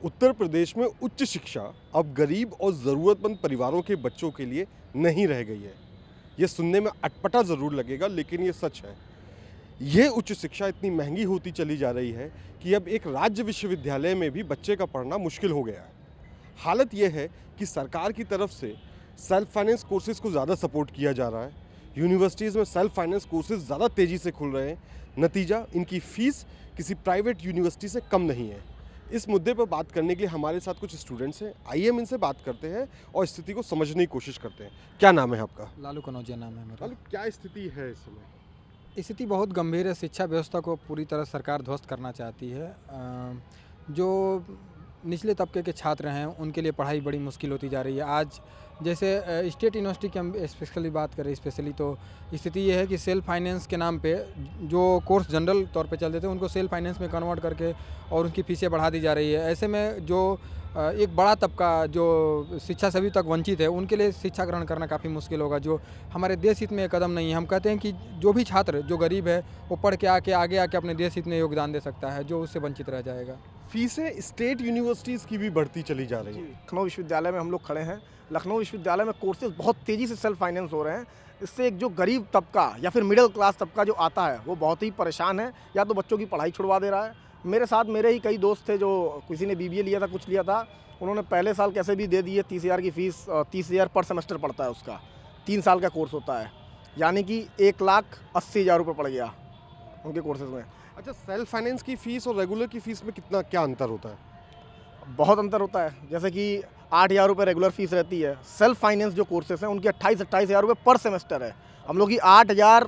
उत्तर प्रदेश में उच्च शिक्षा अब गरीब और ज़रूरतमंद परिवारों के बच्चों के लिए नहीं रह गई है। ये सुनने में अटपटा ज़रूर लगेगा, लेकिन ये सच है। ये उच्च शिक्षा इतनी महंगी होती चली जा रही है कि अब एक राज्य विश्वविद्यालय में भी बच्चे का पढ़ना मुश्किल हो गया है। हालत यह है कि सरकार की तरफ से सेल्फ फाइनेंस कोर्सेज़ को ज़्यादा सपोर्ट किया जा रहा है। यूनिवर्सिटीज़ में सेल्फ फाइनेंस कोर्सेज़ ज़्यादा तेज़ी से खुल रहे हैं। नतीजा, इनकी फ़ीस किसी प्राइवेट यूनिवर्सिटी से कम नहीं है। इस मुद्दे पर बात करने के लिए हमारे साथ कुछ स्टूडेंट्स हैं। आइए हम इनसे बात करते हैं और स्थिति को समझने की कोशिश करते हैं। क्या नाम है आपका? लालू कनौजिया नाम है मेरा। लालू, क्या स्थिति है इस समय? स्थिति बहुत गंभीर है। शिक्षा व्यवस्था को पूरी तरह सरकार ध्वस्त करना चाहती है। जो निचले तबके के छात्र हैं उनके लिए पढ़ाई बड़ी मुश्किल होती जा रही है। आज जैसे स्टेट यूनिवर्सिटी की हम स्पेशली बात करें तो स्थिति ये है कि सेल्फ फाइनेंस के नाम पे जो कोर्स जनरल तौर पे चलते थे उनको सेल्फ फाइनेंस में कन्वर्ट करके और उनकी फीसें बढ़ा दी जा रही है। ऐसे में जो एक बड़ा तबका जो शिक्षा से अभी तक वंचित है उनके लिए शिक्षा ग्रहण करना काफ़ी मुश्किल होगा, जो हमारे देश हित में एक कदम नहीं है। हम कहते हैं कि जो भी छात्र जो गरीब है वो पढ़ के आगे आके अपने देश हित में योगदान दे सकता है, जो उससे वंचित रह जाएगा। फीसें स्टेट यूनिवर्सिटीज़ की भी बढ़ती चली जा रही है। लखनऊ विश्वविद्यालय में हम लोग खड़े हैं। लखनऊ विश्वविद्यालय में कोर्सेज बहुत तेज़ी से सेल्फ फाइनेंस हो रहे हैं। इससे एक जो गरीब तबका या फिर मिडिल क्लास तबका जो आता है वो बहुत ही परेशान है। या तो बच्चों की पढ़ाई छुड़वा दे रहा है। मेरे साथ मेरे ही कई दोस्त थे, जो किसी ने BBA लिया था, कुछ लिया था, उन्होंने पहले साल कैसे भी दे दिए। 30,000 की फ़ीस, 30,000 पर सेमेस्टर पड़ता है उसका। 3 साल का कोर्स होता है, यानी कि 1,80,000 रुपये पड़ गया उनके कोर्सेज में। अच्छा, सेल्फ फाइनेंस की फ़ीस और रेगुलर की फ़ीस में क्या अंतर होता है? बहुत अंतर होता है। जैसे कि 8,000 रुपये रेगुलर फीस रहती है। सेल्फ फाइनेंस जो कोर्सेज हैं उनकी 28,000 रुपये पर सेमेस्टर है। हम लोग की 8,000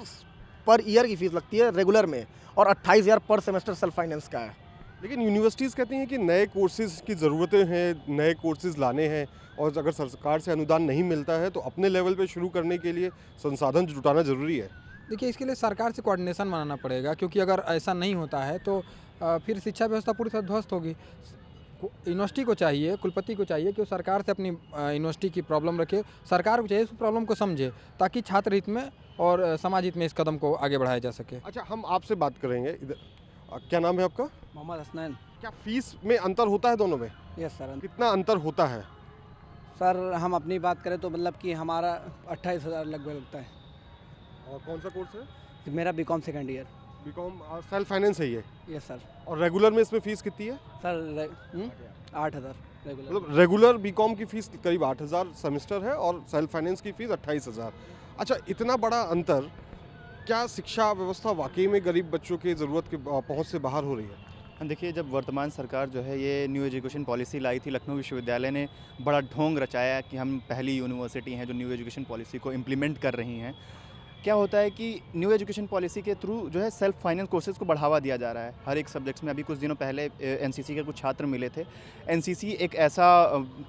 पर ईयर की फ़ीस लगती है रेगुलर में और 28,000 पर सेमेस्टर सेल्फ फाइनेंस का है। लेकिन यूनिवर्सिटीज़ कहती हैं कि नए कोर्सेज़ की ज़रूरतें हैं, नए कोर्सेज़ लाने हैं, और अगर सरकार से अनुदान नहीं मिलता है तो अपने लेवल पे शुरू करने के लिए संसाधन जुटाना ज़रूरी है। देखिए, इसके लिए सरकार से कोऑर्डिनेशन बनाना पड़ेगा, क्योंकि अगर ऐसा नहीं होता है तो फिर शिक्षा व्यवस्था पूरी तरह ध्वस्त होगी। यूनिवर्सिटी को चाहिए, कुलपति को चाहिए कि वो सरकार से अपनी यूनिवर्सिटी की प्रॉब्लम रखे। सरकार को चाहिए उस प्रॉब्लम को समझे, ताकि छात्र हित में और समाज हित में इस कदम को आगे बढ़ाया जा सके। अच्छा, हम आपसे बात करेंगे इधर। क्या नाम है आपका? मोहम्मद हसनैन। क्या फ़ीस में अंतर होता है दोनों में? Yes sir. कितना अंतर होता है? सर हम अपनी बात करें तो मतलब कि हमारा 28,000 लगभग लगता है। और कौन सा कोर्स है? मेरा BCom second year. BCom self finance है ये? Yes sir. और रेगुलर में इसमें फ़ीस कितनी है? Sir 8,000 regular. मतलब रेगुलर बीकॉम की फ़ीस करीब 8,000 सेमेस्टर है और सेल्फ फाइनेंस की फ़ीस 28,000। अच्छा, इतना बड़ा अंतर, क्या शिक्षा व्यवस्था वाकई में गरीब बच्चों के ज़रूरत के पहुंच से बाहर हो रही है? देखिए, जब वर्तमान सरकार जो है ये न्यू एजुकेशन पॉलिसी लाई थी, लखनऊ विश्वविद्यालय ने बड़ा ढोंग रचाया कि हम पहली यूनिवर्सिटी हैं जो न्यू एजुकेशन पॉलिसी को इम्प्लीमेंट कर रही हैं। क्या होता है कि न्यू एजुकेशन पॉलिसी के थ्रू जो है सेल्फ फाइनेंस कोर्सेज को बढ़ावा दिया जा रहा है हर एक सब्जेक्ट्स में। अभी कुछ दिनों पहले एनसीसी के कुछ छात्र मिले थे। एनसीसी एक ऐसा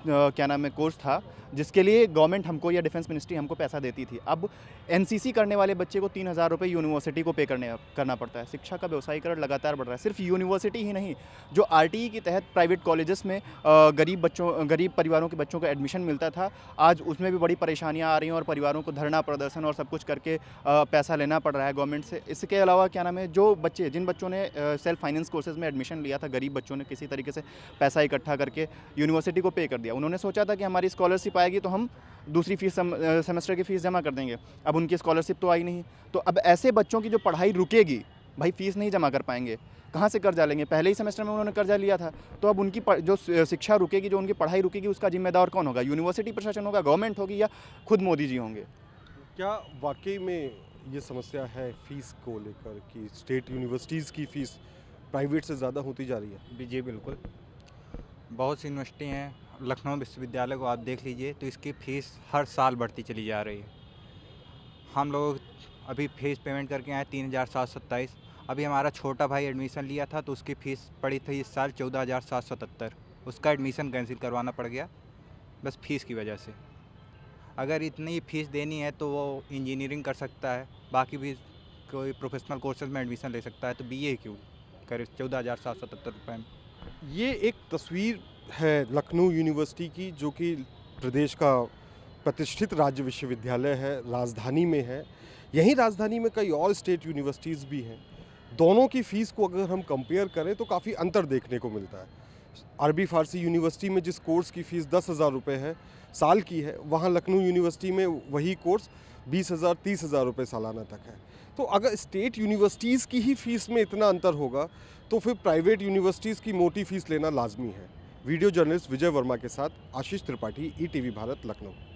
क्या नाम है कोर्स था जिसके लिए गवर्नमेंट हमको या डिफेंस मिनिस्ट्री हमको पैसा देती थी। अब एनसीसी करने वाले बच्चे को 3,000 रुपये यूनिवर्सिटी को पे करना पड़ता है। शिक्षा का व्यवसायीकरण लगातार बढ़ रहा है। सिर्फ यूनिवर्सिटी ही नहीं, जो आरटीई के तहत प्राइवेट कॉलेजेस में गरीब परिवारों के बच्चों को एडमिशन मिलता था, आज उसमें भी बड़ी परेशानियाँ आ रही हैं और परिवारों को धरना प्रदर्शन और सब कुछ करके पैसा लेना पड़ रहा है गवर्नमेंट से। इसके अलावा क्या नाम है, जिन बच्चों ने सेल्फ फाइनेंस कोर्सेज में एडमिशन लिया था, गरीब बच्चों ने किसी तरीके से पैसा इकट्ठा करके यूनिवर्सिटी को पे कर दिया। उन्होंने सोचा था कि हमारी स्कॉलरशिप आएगी तो हम दूसरी फीस सेमेस्टर की फ़ीस जमा कर देंगे। अब उनकी स्कॉलरशिप तो आई नहीं, तो अब ऐसे बच्चों की जो पढ़ाई रुकेगी, भाई फ़ीस नहीं जमा कर पाएंगे, कहाँ से कर्जा लेंगे? पहले ही सेमेस्टर में उन्होंने कर्जा लिया था, तो अब उनकी जो शिक्षा रुकेगी, जो उनकी पढ़ाई रुकेगी, उसका जिम्मेदार कौन होगा? यूनिवर्सिटी प्रशासन होगा, गवर्नमेंट होगी, या खुद मोदी जी होंगे? क्या वाकई में ये समस्या है फ़ीस को लेकर कि स्टेट यूनिवर्सिटीज़ की फ़ीस प्राइवेट से ज़्यादा होती जा रही है? जी बिल्कुल। बहुत सी यूनिवर्सिटी हैं, लखनऊ विश्वविद्यालय को आप देख लीजिए तो इसकी फ़ीस हर साल बढ़ती चली जा रही है। हम लोग अभी फ़ीस पेमेंट करके आए 3,727। अभी हमारा छोटा भाई एडमिशन लिया था तो उसकी फ़ीस पड़ी थी इस साल 14,777। उसका एडमिशन कैंसिल करवाना पड़ गया बस फ़ीस की वजह से। अगर इतनी फ़ीस देनी है तो वो इंजीनियरिंग कर सकता है, बाकी भी कोई प्रोफेशनल कोर्सेज में एडमिशन ले सकता है, तो BA क्यों करे 14,777 रुपये में? ये एक तस्वीर है लखनऊ यूनिवर्सिटी की, जो कि प्रदेश का प्रतिष्ठित राज्य विश्वविद्यालय है, राजधानी में है। यहीं राजधानी में कई और स्टेट यूनिवर्सिटीज़ भी हैं। दोनों की फ़ीस को अगर हम कंपेयर करें तो काफ़ी अंतर देखने को मिलता है। अरबी फ़ारसी यूनिवर्सिटी में जिस कोर्स की फ़ीस 10,000 रुपये है साल की है, वहाँ लखनऊ यूनिवर्सिटी में वही कोर्स 20,000 30,000 रुपये सालाना तक है। तो अगर स्टेट यूनिवर्सिटीज़ की ही फ़ीस में इतना अंतर होगा तो फिर प्राइवेट यूनिवर्सिटीज़ की मोटी फ़ीस लेना लाजमी है। वीडियो जर्नलिस्ट विजय वर्मा के साथ आशीष त्रिपाठी, ईटीवी भारत, लखनऊ।